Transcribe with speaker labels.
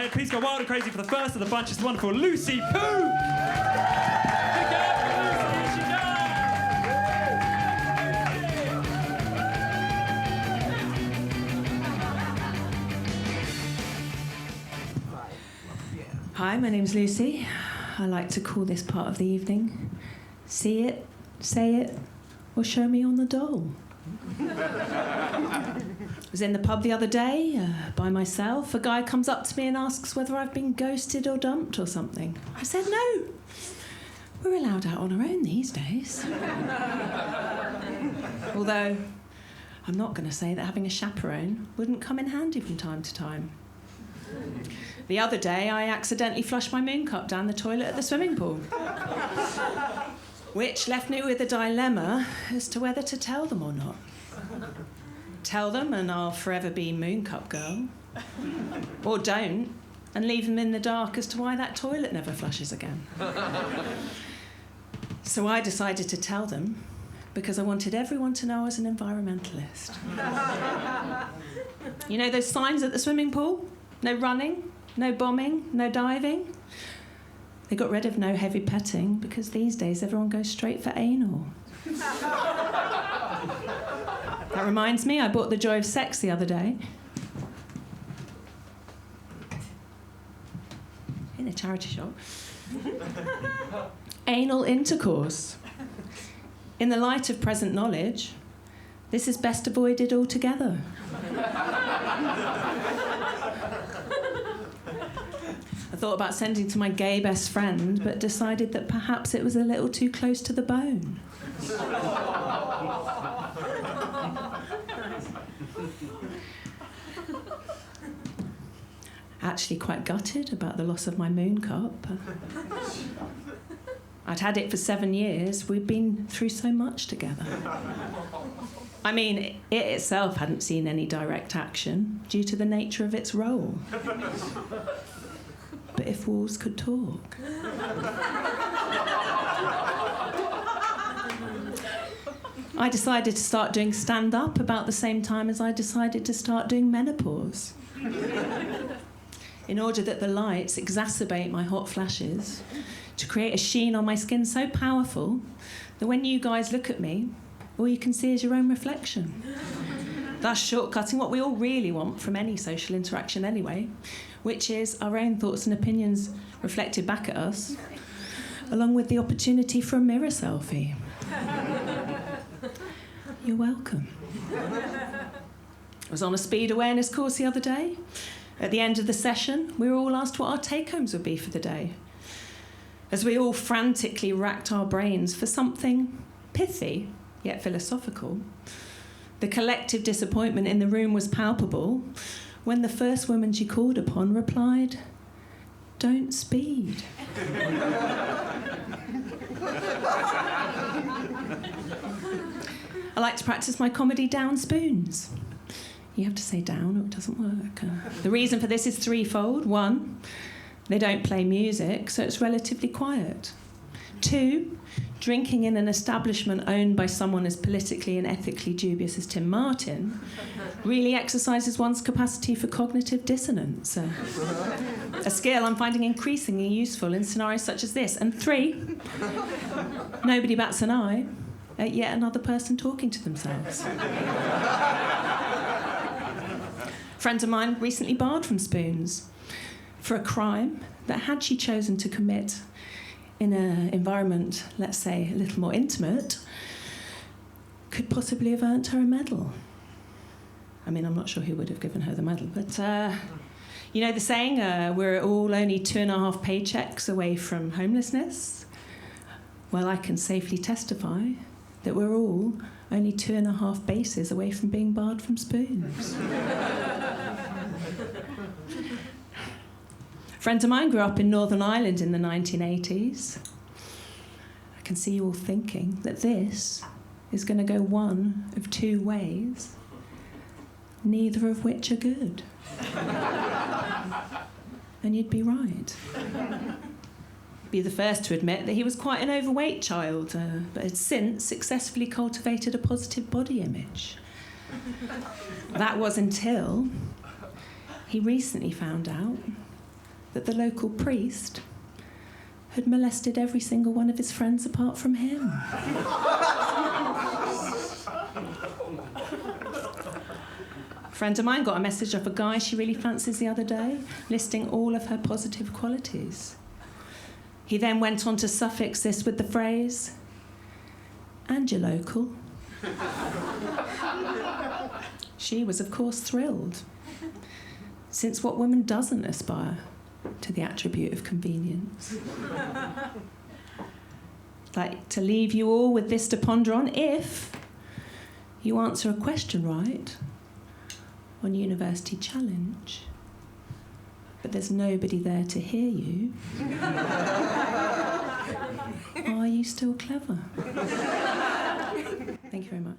Speaker 1: side. Please go wild and crazy for the first of the bunch. It's the wonderful Lucy Poo. Good girl, Lucy, here she goes.
Speaker 2: Hi, my name's Lucy. I like to call this part of the evening See It, Say It, or Show Me on the Dole. I was in the pub the other day by myself. A guy comes up to me and asks whether I've been ghosted or dumped or something. I said no. We're allowed out on our own these days. Although I'm not going to say that having a chaperone wouldn't come in handy from time to time. The other day, I accidentally flushed my moon cup down the toilet at the swimming pool, which left me with a dilemma as to whether to tell them or not. Tell them and I'll forever be moon cup girl, or don't and leave them in the dark as to why that toilet never flushes again. So I decided to tell them because I wanted everyone to know I was an environmentalist. You know those signs at the swimming pool? No running, no bombing, no diving. They got rid of no heavy petting because these days everyone goes straight for anal. That reminds me, I bought The Joy of Sex the other day. In a charity shop. Anal intercourse. In the light of present knowledge, this is best avoided altogether. I thought about sending to my gay best friend, but decided that perhaps it was a little too close to the bone. Actually quite gutted about the loss of my moon cup. I'd had it for 7 years. We'd been through so much together. I mean, it itself hadn't seen any direct action due to the nature of its role. But if walls could talk. I decided to start doing stand-up about the same time as I decided to start doing menopause. In order that the lights exacerbate my hot flashes, to create a sheen on my skin so powerful that when you guys look at me, all you can see is your own reflection. Thus shortcutting what we all really want from any social interaction anyway, which is our own thoughts and opinions reflected back at us, along with the opportunity for a mirror selfie. You're welcome. I was on a speed awareness course the other day. At the end of the session, we were all asked what our take-homes would be for the day, as we all frantically racked our brains for something pithy, yet philosophical. The collective disappointment in the room was palpable when the first woman she called upon replied, "Don't speed." I like to practice my comedy down spoons. You have to say down or it doesn't work. The reason for this is threefold. 1, they don't play music, so it's relatively quiet. 2, drinking in an establishment owned by someone as politically and ethically dubious as Tim Martin really exercises one's capacity for cognitive dissonance, a skill I'm finding increasingly useful in scenarios such as this. And 3, nobody bats an eye at yet another person talking to themselves. Friends of mine recently barred from spoons for a crime that, had she chosen to commit in an environment, let's say, a little more intimate, could possibly have earned her a medal. I mean, I'm not sure who would have given her the medal, but you know the saying, we're all only 2.5 paychecks away from homelessness? Well, I can safely testify that we're all only 2.5 bases away from being barred from spoons. Friends of mine grew up in Northern Ireland in the 1980s. I can see you all thinking that this is going to go one of 2 ways, neither of which are good. And you'd be right. Be the first to admit that he was quite an overweight child, but had since successfully cultivated a positive body image. That was until he recently found out that the local priest had molested every single one of his friends apart from him. A friend of mine got a message off a guy she really fancies the other day, listing all of her positive qualities. He then went on to suffix this with the phrase, "and your local." She was, of course, thrilled, since what woman doesn't aspire to the attribute of convenience? I'd like to leave you all with this to ponder on. If you answer a question right on University Challenge, but there's nobody there to hear you, are you still clever? Thank you very much.